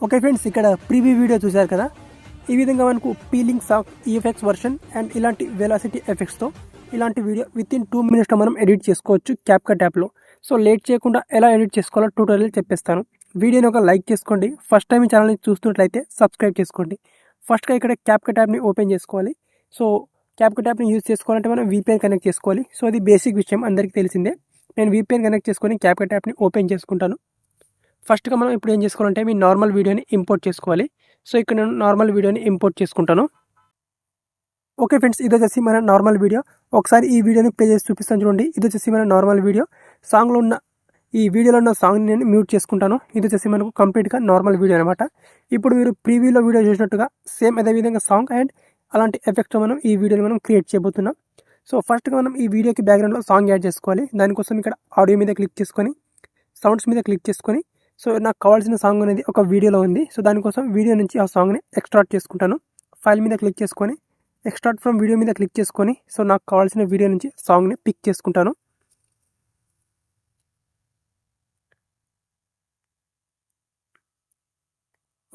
Okay friends, ఇక్కడ preview video చూశారు కదా. ఈ విధంగా మనకు peeling song EFX version and ఇలాంటి వెలాసిటీ ఎఫెక్ట్స్తో ఇలాంటి వీడియో వితిన్ 2 minutesలో మనం ఎడిట్ చేసుకోవచ్చు క్యాప్కట్ యాప్లో. సో లేట్ చేయకుండా ఎలా ఎడిట్ చేసుకోవాలో ట్యూటోరియల్ చెప్పేస్తాను. వీడియోని ఒక లైక్ చేసుకోండి. ఫస్ట్ టైం ఈ ఛానల్ని చూస్తున్నట్లయితే సబ్స్క్రైబ్ చేసుకోండి. ఫస్ట్గా ఇక్కడ క్యాప్కట్ యాప్ని ఓపెన్ చేసుకోవాలి. సో క్యాప్కట్ యాప్ని యూజ్ చేసుకోవాలంటే మనం VPN కనెక్ట్ చేసుకోవాలి. సో అది బేసిక్ విషయం, అందరికీ తెలిసిందే. నేను VPN కనెక్ట్ చేసుకొని క్యాప్కట్ యాప్ని ఓపెన్ చేసుకుంటాను. ఫస్ట్గా మనం ఇప్పుడు ఏం చేసుకోవాలంటే మీ నార్మల్ వీడియోని ఇంపోర్ట్ చేసుకోవాలి. సో ఇక్కడ నేను నార్మల్ వీడియోని ఇంపోర్ట్ చేసుకుంటాను. ఓకే ఫ్రెండ్స్, ఇది వచ్చేసి మన నార్మల్ వీడియో. ఒకసారి ఈ వీడియోని ప్లే చేసి చూపిస్తాను చూడండి. ఇది వచ్చేసి మన నార్మల్ వీడియో. సాంగ్లో ఉన్న ఈ వీడియోలో ఉన్న సాంగ్ని నేను మ్యూట్ చేసుకుంటాను. ఇది వచ్చేసి మనకు కంప్లీట్గా నార్మల్ వీడియో అనమాట. ఇప్పుడు మీరు ప్రీవ్యూలో వీడియో చూసినట్టుగా సేమ్ అదే విధంగా సాంగ్ అండ్ అలాంటి ఎఫెక్ట్స్ మనం ఈ వీడియోని మనం క్రియేట్ చేయబోతున్నాం. సో ఫస్ట్గా మనం ఈ వీడియోకి బ్యాక్గ్రౌండ్లో సాంగ్ యాడ్ చేసుకోవాలి. దానికోసం ఇక్కడ ఆడియో మీద క్లిక్ చేసుకొని సౌండ్స్ మీద క్లిక్ చేసుకొని, సో నాకు కావాల్సిన సాంగ్ అనేది ఒక వీడియోలో ఉంది. సో దానికోసం వీడియో నుంచి ఆ సాంగ్ని ఎక్స్ట్రాక్ట్ చేసుకుంటాను. ఫైల్ మీద క్లిక్ చేసుకొని ఎక్స్ట్రాక్ట్ ఫ్రమ్ వీడియో మీద క్లిక్ చేసుకొని, సో నాకు కావాల్సిన వీడియో నుంచి సాంగ్ని పిక్ చేసుకుంటాను.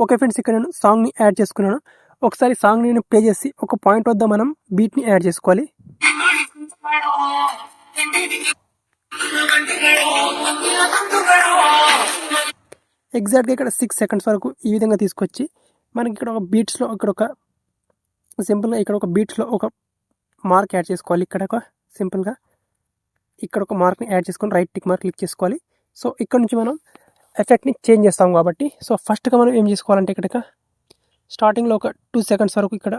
ఓకే ఫ్రెండ్స్, ఇక్కడ నేను సాంగ్ని యాడ్ చేసుకున్నాను. ఒకసారి సాంగ్ని నేను ప్లే చేసి ఒక పాయింట్ వద్ద మనం బీట్ని యాడ్ చేసుకోవాలి. ఎగ్జాక్ట్గా ఇక్కడ 6 seconds వరకు ఈ విధంగా తీసుకొచ్చి మనకి ఇక్కడ ఒక బీట్స్లో ఇక్కడ ఒక సింపుల్గా ఇక్కడ ఒక బీట్స్లో ఒక మార్క్ యాడ్ చేసుకోవాలి. ఇక్కడ ఒక సింపుల్గా ఇక్కడ ఒక మార్క్ని యాడ్ చేసుకొని రైట్ టిక్ మార్క్ క్లిక్ చేసుకోవాలి. సో ఇక్కడ నుంచి మనం ఎఫెక్ట్ని చేంజ్ చేస్తాం కాబట్టి, సో ఫస్ట్గా మనం ఏం చేసుకోవాలంటే ఇక్కడ స్టార్టింగ్లో ఒక 2 seconds వరకు ఇక్కడ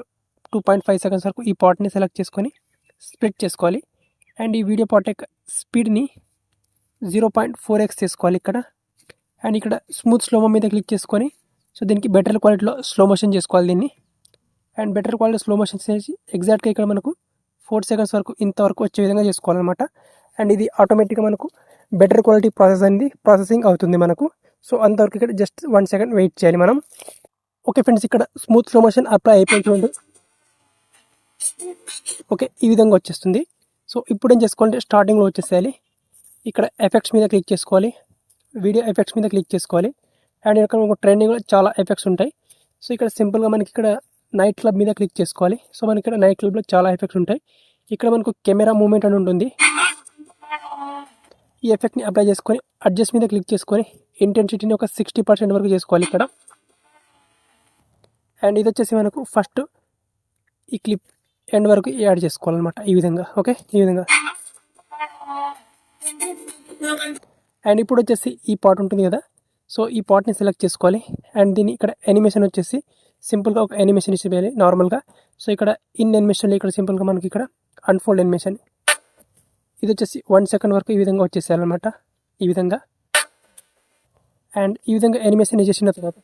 2.5 seconds వరకు ఈ పార్ట్ని సెలెక్ట్ చేసుకొని స్ప్లిట్ చేసుకోవాలి. అండ్ ఈ వీడియో పార్ట్ యొక్క స్పీడ్ని 0.4x చేసుకోవాలి ఇక్కడ. అండ్ ఇక్కడ స్మూత్ స్లోమో మీద క్లిక్ చేసుకొని, సో దీనికి బెటర్ క్వాలిటీలో స్లో మోషన్ చేసుకోవాలి దీన్ని. And better quality slow motion చేసి ఎగ్జాక్ట్గా ఇక్కడ మనకు 4 seconds వరకు ఇంతవరకు వచ్చే విధంగా చేసుకోవాలన్నమాట. అండ్ ఇది ఆటోమేటిక్గా మనకు బెటర్ క్వాలిటీ ప్రాసెసింగ్ అవుతుంది మనకు. సో అంతవరకు ఇక్కడ జస్ట్ 1 second వెయిట్ చేయాలి మనం. ఓకే ఫ్రెండ్స్, ఇక్కడ స్మూత్ స్లో మోషన్ అప్లై అయిపోయింది. ఓకే, ఈ విధంగా వచ్చేస్తుంది. సో ఇప్పుడు ఏం చేసుకోవాలంటే స్టార్టింగ్లో వచ్చేసేయాలి. ఇక్కడ ఎఫెక్ట్స్ మీద క్లిక్ చేసుకోవాలి, వీడియో ఎఫెక్ట్స్ మీద క్లిక్ చేసుకోవాలి. అండ్ ఇక్కడ మనకు ట్రెండింగ్లో చాలా ఎఫెక్ట్స్ ఉంటాయి. సో ఇక్కడ సింపుల్గా మనకి ఇక్కడ నైట్ క్లబ్ మీద క్లిక్ చేసుకోవాలి. సో మనకి ఇక్కడ నైట్ క్లబ్లో చాలా ఎఫెక్ట్స్ ఉంటాయి. ఇక్కడ మనకు కెమెరా మూమెంట్ అని ఉంటుంది. ఈ ఎఫెక్ట్ని అప్లై చేసుకొని అడ్జస్ట్ మీద క్లిక్ చేసుకొని ఇంటెన్సిటీని ఒక 60% వరకు చేసుకోవాలి ఇక్కడ. అండ్ ఇది వచ్చేసి మనకు ఫస్ట్ ఈ క్లిప్ ఎండ్ వరకు యాడ్ చేసుకోవాలన్నమాట ఈ విధంగా. ఓకే, ఈ విధంగా. అండ్ ఇప్పుడు వచ్చేసి ఈ పార్ట్ ఉంటుంది కదా, సో ఈ పార్ట్ని సెలెక్ట్ చేసుకోవాలి. అండ్ దీన్ని ఇక్కడ యానిమేషన్ వచ్చేసి సింపుల్గా ఒక యానిమేషన్ ఇచ్చేయాలి నార్మల్గా. సో ఇక్కడ ఇన్ యానిమేషన్లో ఇక్కడ సింపుల్గా మనకి ఇక్కడ అన్ఫోల్డ్ యానిమేషన్, ఇది వచ్చేసి 1 second వరకు ఈ విధంగా వచ్చేసేయాలన్నమాట ఈ విధంగా. అండ్ ఈ విధంగా యానిమేషన్ చేసిన తర్వాత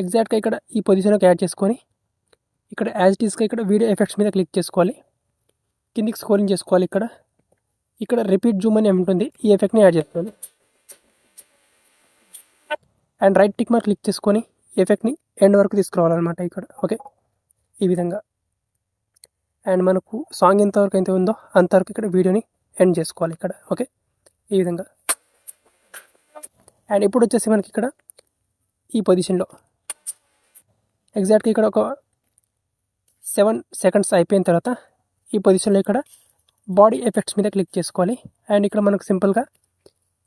ఎగ్జాక్ట్గా ఇక్కడ ఈ పొజిషన్లోకి యాడ్ చేసుకొని ఇక్కడ యాజ్ ఇట్ ఈస్గా ఇక్కడ వీడియో ఎఫెక్ట్స్ మీద క్లిక్ చేసుకోవాలి, కిందికి స్క్రోలింగ్ చేసుకోవాలి. ఇక్కడ రిపీట్ జూమ్ అని ఉంటుంది, ఈ ఎఫెక్ట్ని యాడ్ చేసుకోవాలి. And right tick mark click చేసుకొని ఎఫెక్ట్ని ఎండ్ వరకు తీసుకురావాలన్నమాట ఇక్కడ. ఓకే, ఈ విధంగా. అండ్ మనకు సాంగ్ ఎంతవరకు అయితే ఉందో అంతవరకు ఇక్కడ వీడియోని ఎండ్ చేసుకోవాలి ఇక్కడ. ఓకే, ఈ విధంగా. అండ్ ఇప్పుడు వచ్చేసి మనకి ఇక్కడ ఈ పొజిషన్లో ఎగ్జాక్ట్గా ఇక్కడ ఒక 7 seconds అయిపోయిన తర్వాత ఈ పొజిషన్లో ఇక్కడ బాడీ ఎఫెక్ట్స్ మీద క్లిక్ చేసుకోవాలి. అండ్ ఇక్కడ మనకు సింపుల్గా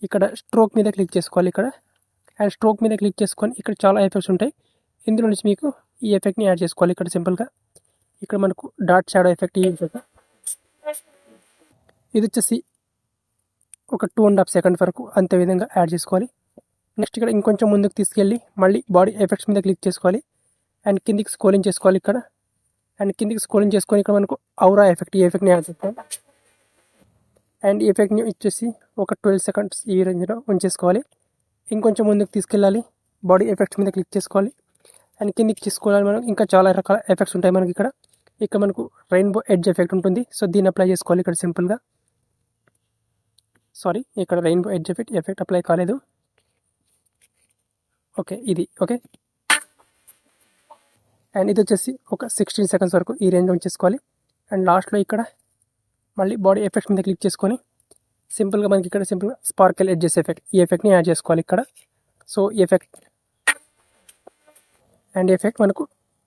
ఇక్కడ స్ట్రోక్ మీద క్లిక్ చేసుకోవాలి ఇక్కడ. అండ్ స్ట్రోక్ మీద క్లిక్ చేసుకొని ఇక్కడ చాలా ఎఫెక్ట్స్ ఉంటాయి, ఇందులో నుంచి మీకు ఈ ఎఫెక్ట్ని యాడ్ చేసుకోవాలి ఇక్కడ సింపుల్గా. ఇక్కడ మనకు డాట్ షాడో ఎఫెక్ట్, ఇది వచ్చేసి ఒక 2.5 seconds వరకు అంతే విధంగా యాడ్ చేసుకోవాలి. నెక్స్ట్ ఇక్కడ ఇంకొంచెం ముందుకు తీసుకెళ్ళి మళ్ళీ బాడీ ఎఫెక్ట్స్ మీద క్లిక్ చేసుకోవాలి. అండ్ కిందికి స్క్రోలింగ్ చేసుకోవాలి ఇక్కడ. అండ్ కిందికి స్క్రోలింగ్ చేసుకొని ఇక్కడ మనకు ఔరా ఎఫెక్ట్, ఈ ఎఫెక్ట్ని యాడ్ చేసుకోవాలి. అండ్ ఈ ఎఫెక్ట్ని వచ్చేసి ఒక 12 seconds ఈ రేంజ్లో ఉంచేసుకోవాలి. ఇంకొంచెం ముందుకు తీసుకెళ్ళాలి, బాడీ ఎఫెక్ట్స్ మీద క్లిక్ చేసుకోవాలి. అండ్ కిందికి తీసుకోవాలి. మనం ఇంకా చాలా రకాల ఎఫెక్ట్స్ ఉంటాయి మనకి ఇక్కడ. ఇక్కడ మనకు రెయిన్బో ఎడ్జ్ ఎఫెక్ట్ ఉంటుంది, సో దీన్ని అప్లై చేసుకోవాలి ఇక్కడ సింపుల్గా. సారీ, ఇక్కడ రెయిన్బో ఎడ్జ్ ఎఫెక్ట్ అప్లై కాలేదు. ఓకే, ఇది ఓకే. అండ్ ఇది వచ్చేసి ఒక 16 సెకండ్స్ వరకు ఈ రేంజ్ ఉంచేసుకోవాలి. అండ్ లాస్ట్లో ఇక్కడ మళ్ళీ బాడీ ఎఫెక్ట్స్ మీద క్లిక్ చేసుకొని సింపుల్గా మనకి ఇక్కడ సింపుల్గా స్పార్కిల్ ఎడ్జెస్ ఎఫెక్ట్ ఈ ఎఫెక్ట్ని యాడ్ చేసుకోవాలి ఇక్కడ. సో ఎఫెక్ట్ అండ్ ఎఫెక్ట్ మనకు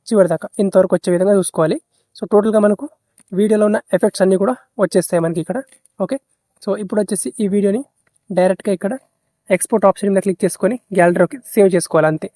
చివరి దాకా ఇంతవరకు వచ్చే విధంగా చూసుకోవాలి. సో టోటల్గా మనకు వీడియోలో ఉన్న ఎఫెక్ట్స్ అన్నీ కూడా వచ్చేస్తాయి మనకి ఇక్కడ. ఓకే, సో ఇప్పుడు వచ్చేసి ఈ వీడియోని డైరెక్ట్గా ఇక్కడ ఎక్స్పోర్ట్ ఆప్షన్ మీద క్లిక్ చేసుకొని గ్యాలరీలోకి సేవ్ చేసుకోవాలి అంతే.